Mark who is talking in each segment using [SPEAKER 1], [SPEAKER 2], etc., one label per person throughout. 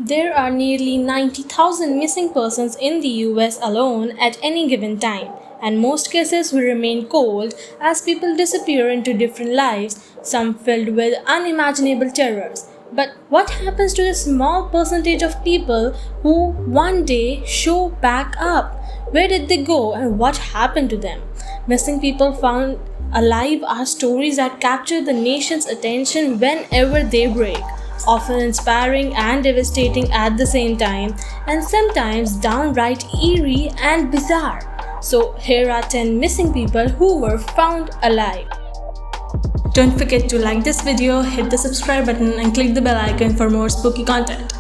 [SPEAKER 1] There are nearly 90,000 missing persons in the US alone at any given time, and most cases will remain cold as people disappear into different lives, some filled with unimaginable terrors. But what happens to the small percentage of people who one day show back up? Where did they go and what happened to them? Missing people found alive are stories that capture the nation's attention whenever they break, often inspiring and devastating at the same time, and sometimes downright eerie and bizarre. So, here are 10 missing people who were found alive. Don't forget to like this video, hit the subscribe button, and click the bell icon for more spooky content.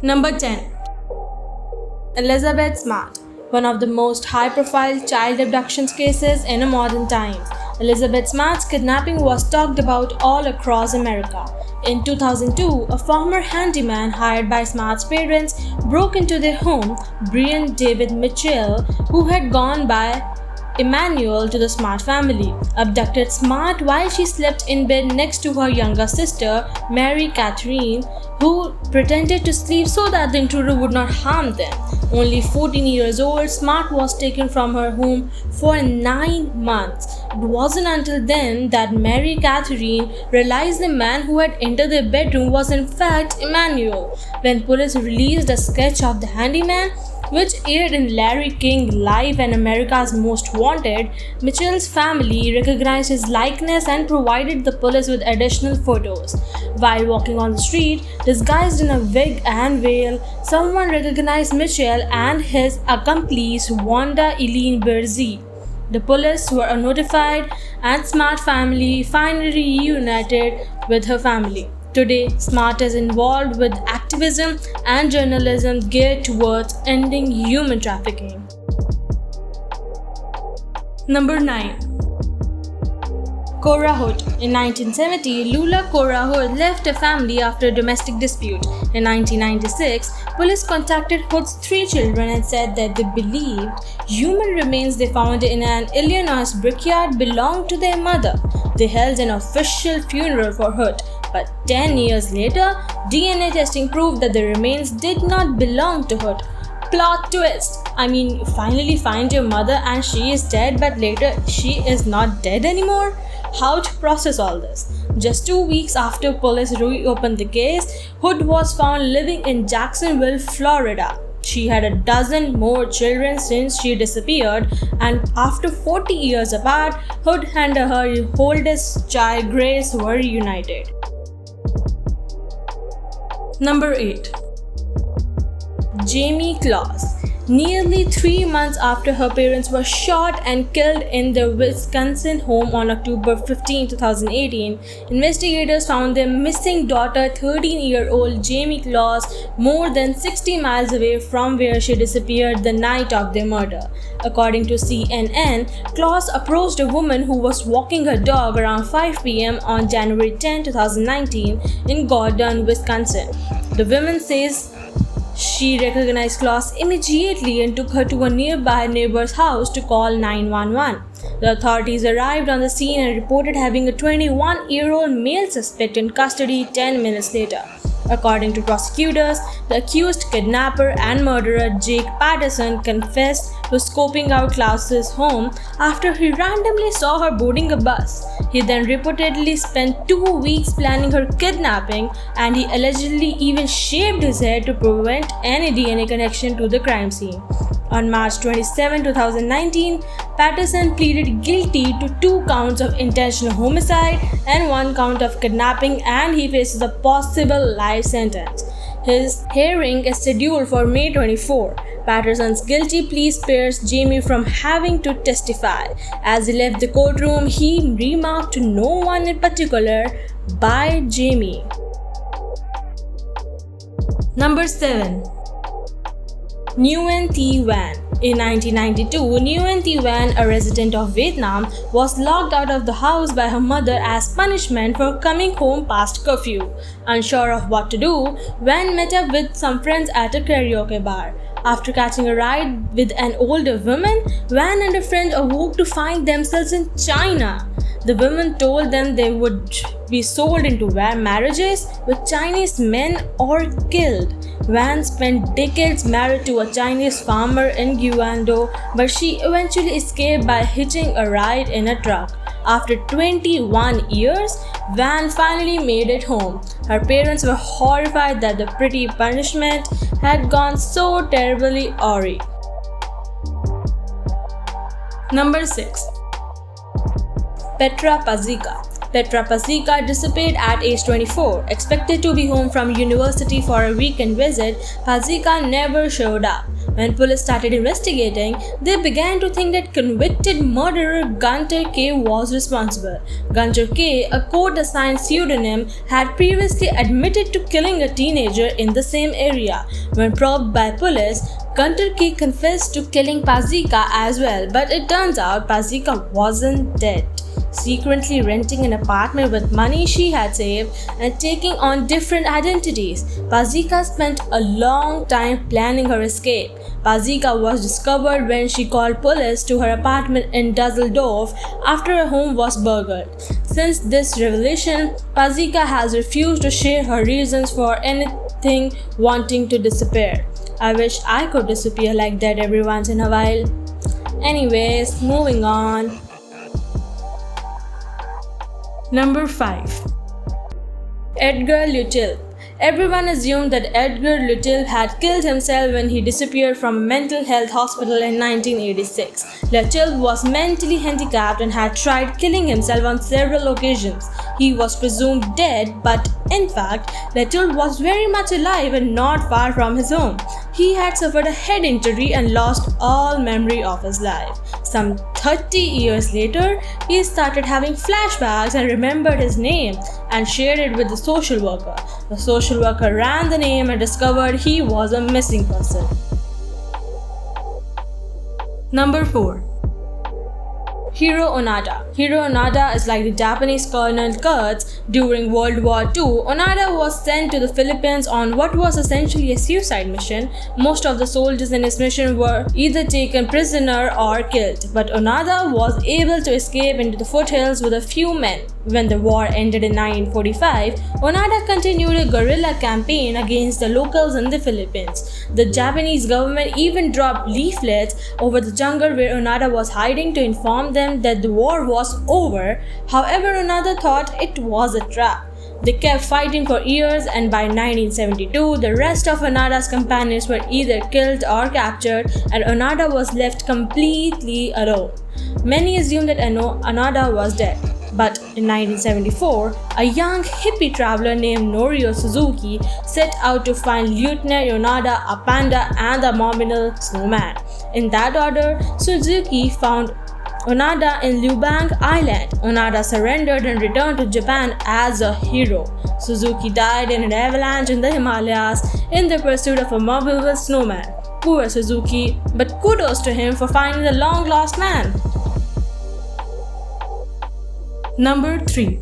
[SPEAKER 1] Number 10. Elizabeth Smart, one of the most high-profile child abductions cases in modern times. Elizabeth Smart's kidnapping was talked about all across America. In 2002, a former handyman hired by Smart's parents broke into their home, Brian David Mitchell, who had gone by Emmanuel to the Smart family, abducted Smart while she slept in bed next to her younger sister, Mary Catherine, who pretended to sleep so that the intruder would not harm them. Only 14 years old, Smart was taken from her home for 9 months. It wasn't until then that Mary Catherine realized the man who had entered their bedroom was in fact Emmanuel. When police released a sketch of the handyman, which aired in Larry King Live and America's Most Wanted, Mitchell's family recognized his likeness and provided the police with additional photos. While walking on the street, disguised in a wig and veil, someone recognized Mitchell and his accomplice Wanda Eileen Berzee. The police were notified and Smart family finally reunited with her family. Today, Smart is involved with activism and journalism geared towards ending human trafficking. Number 9. Cora Hood. In 1970, Lula Cora Hood left her family after a domestic dispute. In 1996, police contacted Hood's 3 children and said that they believed human remains they found in an Illinois brickyard belonged to their mother. They held an official funeral for Hood, but 10 years later, DNA testing proved that the remains did not belong to Hood. Plot twist! I mean, you finally find your mother and she is dead, but later she is not dead anymore? How to process all this? Just 2 weeks after police reopened the case, Hood was found living in Jacksonville, Florida. She had a dozen more children since she disappeared, and after 40 years apart, Hood and her oldest child Grace were reunited. Number 8. Jamie Claus. Nearly 3 months after her parents were shot and killed in their Wisconsin home on October 15, 2018, investigators found their missing daughter, 13-year-old Jamie Claus, more than 60 miles away from where she disappeared the night of their murder. According to CNN, Claus approached a woman who was walking her dog around 5 p.m. on January 10, 2019 in Gordon, Wisconsin. The woman says she recognized Claus immediately and took her to a nearby neighbor's house to call 911. The authorities arrived on the scene and reported having a 21-year-old male suspect in custody 10 minutes later. According to prosecutors, the accused kidnapper and murderer Jake Patterson confessed to scoping out Claus's home after he randomly saw her boarding a bus. He then reportedly spent 2 weeks planning her kidnapping, and he allegedly even shaved his head to prevent any DNA connection to the crime scene. On March 27, 2019, Patterson pleaded guilty to 2 counts of intentional homicide and 1 count of kidnapping, and he faces a possible life sentence. His hearing is scheduled for May 24. Patterson's guilty plea spares Jamie from having to testify. As he left the courtroom, he remarked to no one in particular, "Bye, Jamie." Number 7. Nguyen Thi Van. In 1992, Nguyen Thi Van, a resident of Vietnam, was locked out of the house by her mother as punishment for coming home past curfew. Unsure of what to do, Van met up with some friends at a karaoke bar. After catching a ride with an older woman, Van and her friend awoke to find themselves in China. The woman told them they would be sold into marriages with Chinese men or killed. Van spent decades married to a Chinese farmer in Guangdong, but she eventually escaped by hitching a ride in a truck. After 21 years, Van finally made it home. Her parents were horrified that the pretty punishment had gone so terribly awry. Number 6. Petra Paczika. Petra Paczika disappeared at age 24. Expected to be home from university for a weekend visit, Paczika never showed up. When police started investigating, they began to think that convicted murderer Gunter K was responsible. Gunter K, a court-assigned pseudonym, had previously admitted to killing a teenager in the same area. When probed by police, Gunter K confessed to killing Paczika as well, but it turns out Paczika wasn't dead. Secretly renting an apartment with money she had saved and taking on different identities, Paczika spent a long time planning her escape. Paczika was discovered when she called police to her apartment in Dusseldorf after her home was burgled. Since this revelation, Paczika has refused to share her reasons for anything wanting to disappear. I wish I could disappear like that every once in a while. Anyways, moving on. Number 5. Edgar Luttil. Everyone assumed that Edgar Luttil had killed himself when he disappeared from a mental health hospital in 1986. Luttil was mentally handicapped and had tried killing himself on several occasions. He was presumed dead, but in fact, Luttil was very much alive and not far from his home. He had suffered a head injury and lost all memory of his life. Some 30 years later, he started having flashbacks and remembered his name and shared it with the social worker. The social worker ran the name and discovered he was a missing person. Number 4. Hiro Onoda. Hiro Onoda is like the Japanese Colonel Kurtz during World War II. Onoda was sent to the Philippines on what was essentially a suicide mission. Most of the soldiers in his mission were either taken prisoner or killed, but Onoda was able to escape into the foothills with a few men. When the war ended in 1945, Onoda continued a guerrilla campaign against the locals in the Philippines. The Japanese government even dropped leaflets over the jungle where Onoda was hiding to inform them that the war was over. However, Onoda thought it was a trap. They kept fighting for years, and by 1972, the rest of Onoda's companions were either killed or captured, and Onoda was left completely alone. Many assumed that Onoda was dead. But in 1974, a young hippie traveler named Norio Suzuki set out to find Lieutenant Onoda, a panda, and the abominable snowman. In that order, Suzuki found Onoda in Lubang Island. Onoda surrendered and returned to Japan as a hero. Suzuki died in an avalanche in the Himalayas in the pursuit of a movable snowman. Poor Suzuki, but kudos to him for finding the long-lost man. Number 3.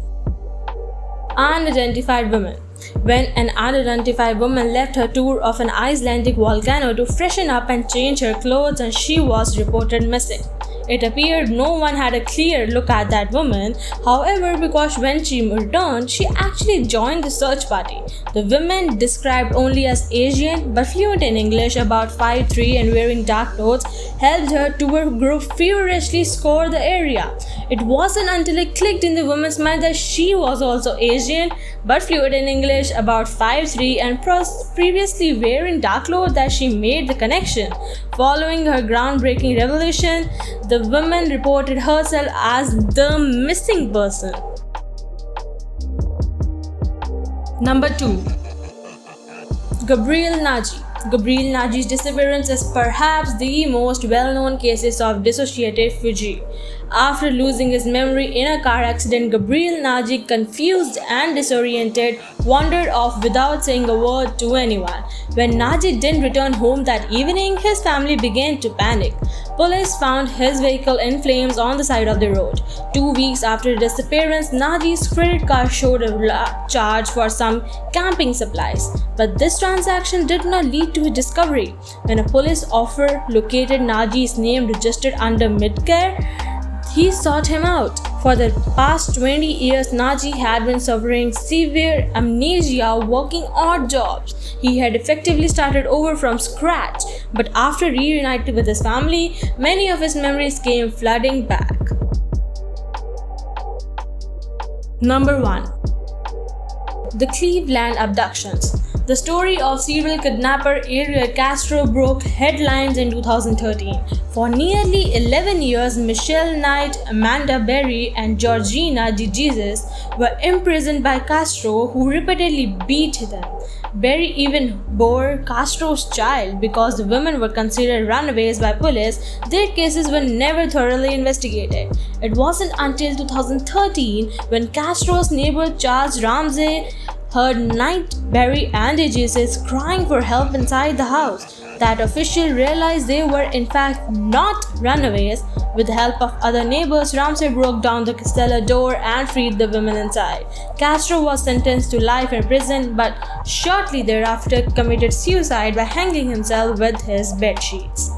[SPEAKER 1] Unidentified woman. When an unidentified woman left her tour of an Icelandic volcano to freshen up and change her clothes, and she was reported missing. It appeared no one had a clear look at that woman. However, because when she returned, she actually joined the search party. The woman, described only as Asian but fluent in English, about 5'3" and wearing dark clothes, helped her tour group furiously scour the area. It wasn't until it clicked in the woman's mind that she was also Asian but fluent in English, about 5'3", and previously wearing dark clothes that she made the connection. Following her groundbreaking revelation, the woman reported herself as the missing person. Number 2. Gabriel Nagy. Gabriel Naji's disappearance is perhaps the most well-known cases of dissociative fugue. After losing his memory in a car accident, Gabriel Naji, confused and disoriented, wandered off without saying a word to anyone. When Naji didn't return home that evening, his family began to panic. Police found his vehicle in flames on the side of the road. 2 weeks after his disappearance, Naji's credit card showed a charge for some camping supplies. But this transaction did not lead to his discovery. When a police officer located Naji's name registered under Medicare, he sought him out. For the past 20 years, Naji had been suffering severe amnesia, working odd jobs. He had effectively started over from scratch, but after reuniting with his family, many of his memories came flooding back. Number 1. The Cleveland Abductions. The story of serial kidnapper Ariel Castro broke headlines in 2013. For nearly 11 years, Michelle Knight, Amanda Berry, and Georgina DeJesus were imprisoned by Castro, who repeatedly beat them. Berry even bore Castro's child. Because the women were considered runaways by police, their cases were never thoroughly investigated. It wasn't until 2013 when Castro's neighbor Charles Ramsey heard Knight, Berry, and DeJesus crying for help inside the house that officials realized they were in fact not runaways. With the help of other neighbors, Ramsey broke down the cellar door and freed the women inside. Castro was sentenced to life in prison, but shortly thereafter committed suicide by hanging himself with his bedsheets.